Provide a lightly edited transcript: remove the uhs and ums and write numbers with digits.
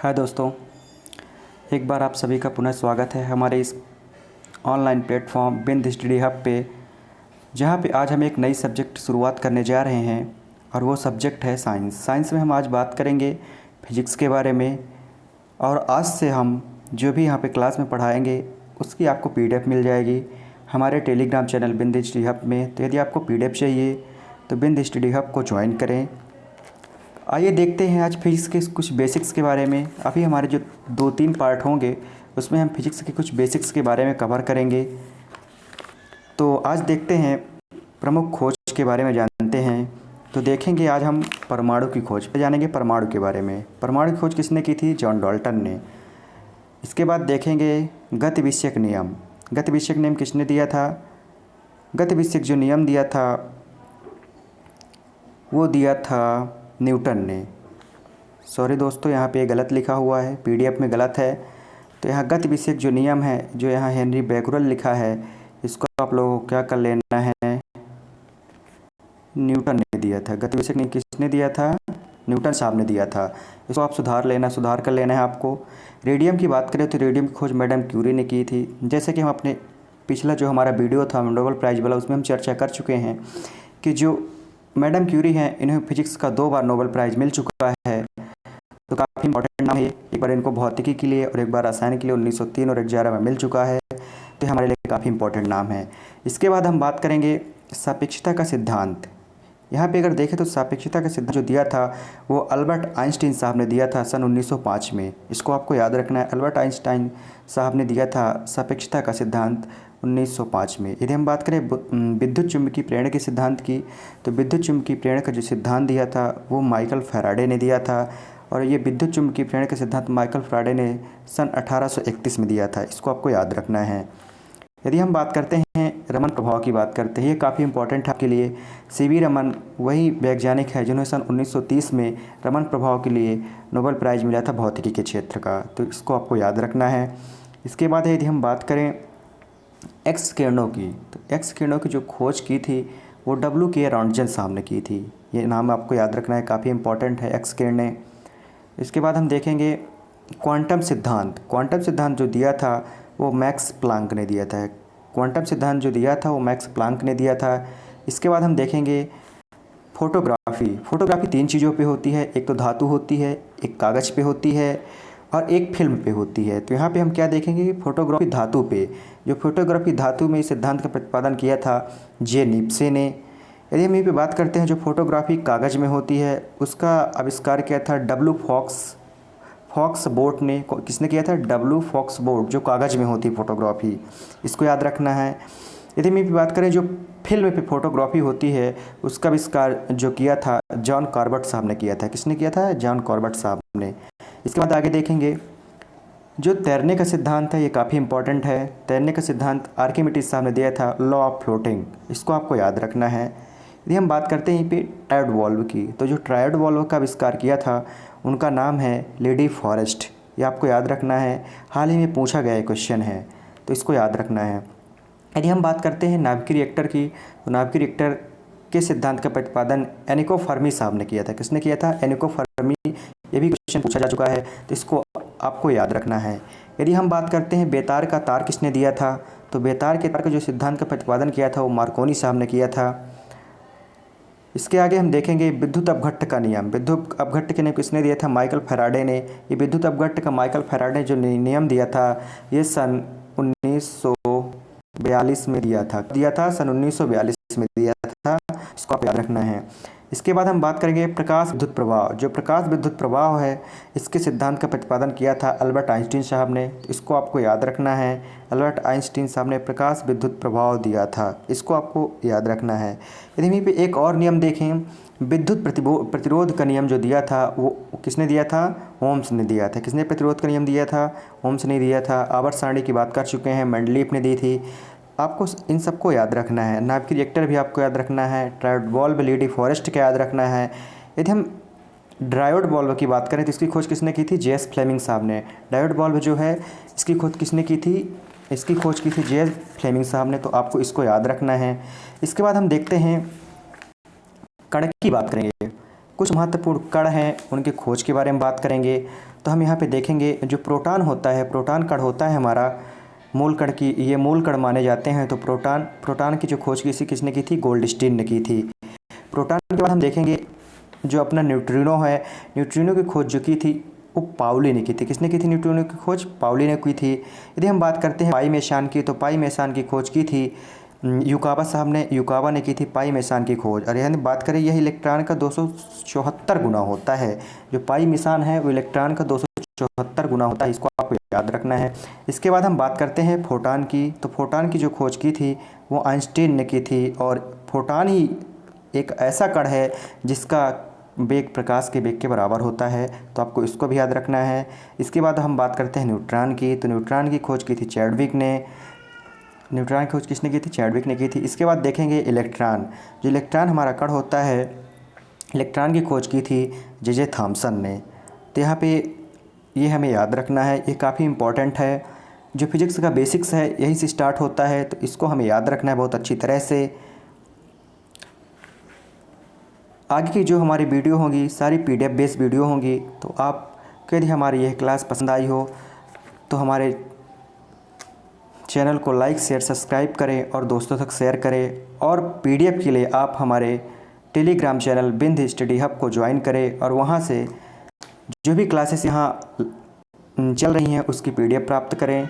हाय दोस्तों, एक बार आप सभी का पुनः स्वागत है हमारे इस ऑनलाइन प्लेटफॉर्म बिंद स्टडी हब पे, जहाँ पे आज हम एक नई सब्जेक्ट शुरुआत करने जा रहे हैं और वो सब्जेक्ट है साइंस। साइंस में हम आज बात करेंगे फिजिक्स के बारे में। और आज से हम जो भी यहाँ पे क्लास में पढ़ाएंगे उसकी आपको पीडीएफ मिल जाएगी हमारे टेलीग्राम चैनल बिंद स्टडी हब में। तो यदि आपको पीडीएफ चाहिए तो बिंद स्टडी हब को ज्वाइन करें। आइए देखते हैं आज फिजिक्स के कुछ बेसिक्स के बारे में। अभी हमारे जो 2-3 पार्ट होंगे उसमें हम फिजिक्स के कुछ बेसिक्स के बारे में कवर करेंगे। तो आज देखते हैं प्रमुख खोज के बारे में जानते हैं। तो देखेंगे आज हम परमाणु की खोज पे जानेंगे। परमाणु के बारे में, परमाणु की खोज किसने की थी? जॉन डाल्टन ने। इसके बाद देखेंगे गति विषयक नियम। गति विषयक नियम किसने दिया था? गति विषयक जो नियम दिया था वो दिया था न्यूटन ने। सॉरी दोस्तों, यहाँ पे गलत लिखा हुआ है, पीडीएफ में गलत है। तो यहाँ गति विषयक जो नियम है जो यहाँ हेनरी बैकरल लिखा है, इसको आप लोगों को क्या कर लेना है, न्यूटन ने दिया था। गति विषयक नियम किसने दिया था? न्यूटन साहब ने दिया था। इसको आप सुधार कर लेना है आपको। रेडियम की बात करें तो रेडियम की खोज मैडम क्यूरी ने की थी। जैसे कि हम अपने पिछला जो हमारा वीडियो था नोबेल प्राइज़ वाला, उसमें हम चर्चा कर चुके हैं कि जो मैडम क्यूरी हैं इन्हें फिजिक्स का 2 बार नोबेल प्राइज़ मिल चुका है। तो काफ़ी इंपॉर्टेंट नाम है। एक बार इनको भौतिकी के लिए और एक बार रसायन के लिए 1903 और 11 में मिल चुका है। तो हमारे लिए काफ़ी इंपॉर्टेंट नाम है। इसके बाद हम बात करेंगे सापेक्षता का सिद्धांत। यहाँ पे अगर देखें तो सापेक्षता का सिद्धांत जो दिया था वो अल्बर्ट आइंस्टीन साहब ने दिया था सन 1905 में। इसको आपको याद रखना है, अल्बर्ट आइंस्टाइन साहब ने दिया था सापेक्षता का सिद्धांत 1905 में। यदि हम बात करें विद्युत चुम्बकीय प्रेरण के सिद्धांत की, तो विद्युत चुम्बकीय प्रेरण का जो सिद्धांत दिया था वो माइकल फैराडे ने दिया था। और ये विद्युत चुम्बकीय प्रेरण का सिद्धांत माइकल फैराडे ने सन 1831 में दिया था। इसको आपको याद रखना है। यदि हम बात करते हैं रमन प्रभाव की बात करते हैं, ये काफ़ी इंपॉर्टेंट है आपके लिए। सीवी रमन वही वैज्ञानिक है जिन्हें सन 1930 में रमन प्रभाव के लिए नोबेल प्राइज़ मिला था भौतिकी के क्षेत्र का। तो इसको आपको याद रखना है। इसके बाद यदि हम बात करें एक्स किरणों की, तो एक्स किरणों की जो खोज की थी वो W.K. रॉन्टजन साहब ने की थी। ये नाम आपको याद रखना है, काफ़ी इंपॉर्टेंट है एक्स किरणें। इसके बाद हम देखेंगे क्वांटम सिद्धांत। क्वांटम सिद्धांत जो दिया था वो मैक्स प्लांक ने दिया था। क्वांटम सिद्धांत जो दिया था वो मैक्स प्लांक ने दिया था। इसके बाद हम देखेंगे फोटोग्राफी। फोटोग्राफी 3 चीज़ों पे होती है, एक तो धातु होती है, एक कागज़ पे होती है और एक फिल्म पे होती है। तो यहाँ पे हम क्या देखेंगे, फोटोग्राफी धातु पे। जो फोटोग्राफी धातु में इस सिद्धांत का प्रतिपादन किया था जे निप्से ने। यदि हम यहीं पे बात करते हैं जो फोटोग्राफी कागज़ में होती है उसका आविष्कार किया था फॉक्स बोर्ड ने। किसने किया था? W. फॉक्स बोर्ड, जो कागज़ में होती है फोटोग्राफी। इसको याद रखना है। यदि हम बात करें जो फिल्म पे फोटोग्राफी होती है उसका आविष्कार जो किया था जॉन कॉर्बेट साहब ने किया था। किसने किया था? जॉन कॉर्बेट साहब ने। इसके बाद आगे देखेंगे जो तैरने का सिद्धांत है, ये काफ़ी इंपॉर्टेंट है। तैरने का सिद्धांत आर्किमिडीज साहब ने दिया था, लॉ ऑफ फ्लोटिंग। इसको आपको याद रखना है। यदि हम बात करते हैं यहीं पे ट्रायोड वॉल्व की, तो जो ट्रायोड वॉल्व का आविष्कार किया था उनका नाम है लेडी फॉरेस्ट। ये आपको याद रखना है, हाल ही में पूछा गया क्वेश्चन है, तो इसको याद रखना है। यदि हम बात करते हैं नाभिकीय रिएक्टर की, तो नाभिकीय रिएक्टर के सिद्धांत का प्रतिपादन एनिको फर्मी साहब ने किया था। किसने किया था? एनिको फर्मी। ये भी क्वेश्चन पूछा जा चुका है, तो इसको आपको याद रखना है। यदि हम बात करते हैं बेतार का तार किसने दिया था, तो बेतार के तार का जो सिद्धांत का प्रतिपादन किया था वो मार्कोनी साहब ने किया था। इसके आगे हम देखेंगे विद्युत अपघट्ट का नियम। विद्युत अपघट्ट के नियम किसने दिया था? माइकल फैराडे ने। ये विद्युत अपघट्ट का माइकल फैराडे ने जो नियम दिया था ये सन 1942 में दिया था सन 1942 में दिया था। इसको आप याद रखना है। इसके बाद हम बात करेंगे प्रकाश विद्युत प्रवाह। जो प्रकाश विद्युत प्रवाह है इसके सिद्धांत का प्रतिपादन किया था अल्बर्ट आइंस्टीन साहब ने। तो इसको आपको याद रखना है, अल्बर्ट आइंस्टीन साहब ने प्रकाश विद्युत प्रवाह दिया था। इसको आपको याद रखना है। यदि वहीं पे एक और नियम देखें, विद्युत प्रतिरोध का नियम जो दिया था वो किसने दिया था? ओम्स ने दिया था। किसने प्रतिरोध का नियम दिया था? ओम्स ने दिया था। आवर्त सारणी की बात कर चुके हैं, मेंडलीफ ने दी थी। आपको इन सबको याद रखना है। नाभिकीय रिएक्टर भी आपको याद रखना है। ट्रायोड वॉल्व लेडी फॉरेस्ट का याद रखना है। यदि हम डायोड वॉल्व की बात करें तो इसकी खोज किसने की थी? जे.एस. फ्लेमिंग साहब ने। डायोड वॉल्व जो है इसकी खोज किसने की थी? इसकी खोज की थी जे.एस. फ्लेमिंग साहब ने। तो आपको इसको याद रखना है। इसके बाद हम देखते हैं कण की बात करेंगे। कुछ महत्वपूर्ण कण हैं, उनकी खोज के बारे में बात करेंगे। तो हम यहाँ पे देखेंगे जो प्रोटॉन होता है, प्रोटॉन कण होता है हमारा, मूल कण की ये मूल कण माने जाते हैं। तो प्रोटॉन की जो खोज किसने की थी? गोल्डस्टीन ने की थी। प्रोटॉन के बाद हम देखेंगे जो अपना न्यूट्रिनो है, न्यूट्रिनो की खोज जो की थी वो पाउली ने की थी। किसने की थी न्यूट्रिनो की खोज? पाउली ने की थी। यदि हम बात करते हैं पाई मेसान की, तो पाई मेसान की खोज की थी युकावा साहब ने, युकावा ने की थी पाई मेसान की खोज। और यदि बात करें यह इलेक्ट्रॉन का 274 गुना होता है। जो पाई मेसान है वो इलेक्ट्रॉन का 274 गुना होता है, इसको आपको याद रखना है। इसके बाद हम बात करते हैं फोटॉन की। तो फोटॉन की जो खोज की थी वो आइंस्टीन ने की थी। और फोटॉन ही एक ऐसा कण है जिसका वेग प्रकाश के वेग के बराबर होता है, तो आपको इसको भी याद रखना है। इसके बाद हम बात करते हैं न्यूट्रॉन की। तो न्यूट्रॉन की खोज की थी चैडविक ने। न्यूट्रॉन की खोज किसने की थी? चैडविक ने की थी। इसके बाद देखेंगे इलेक्ट्रॉन। जो इलेक्ट्रॉन हमारा कण होता है, इलेक्ट्रॉन की खोज की थी जे थॉमसन ने। तो यहाँ पे ये हमें याद रखना है, ये काफ़ी इम्पोर्टेंट है। जो फिज़िक्स का बेसिक्स है यहीं से स्टार्ट होता है, तो इसको हमें याद रखना है बहुत अच्छी तरह से। आगे की जो हमारी वीडियो होंगी सारी PDF बेस्ड वीडियो होंगी। तो आपको यदि हमारी यह क्लास पसंद आई हो तो हमारे चैनल को लाइक शेयर सब्सक्राइब करें और दोस्तों तक शेयर करें। और PDF के लिए आप हमारे टेलीग्राम चैनल बिंद स्टडी हब को ज्वाइन करें और वहां से जो भी क्लासेस यहाँ चल रही हैं उसकी PDF प्राप्त करें।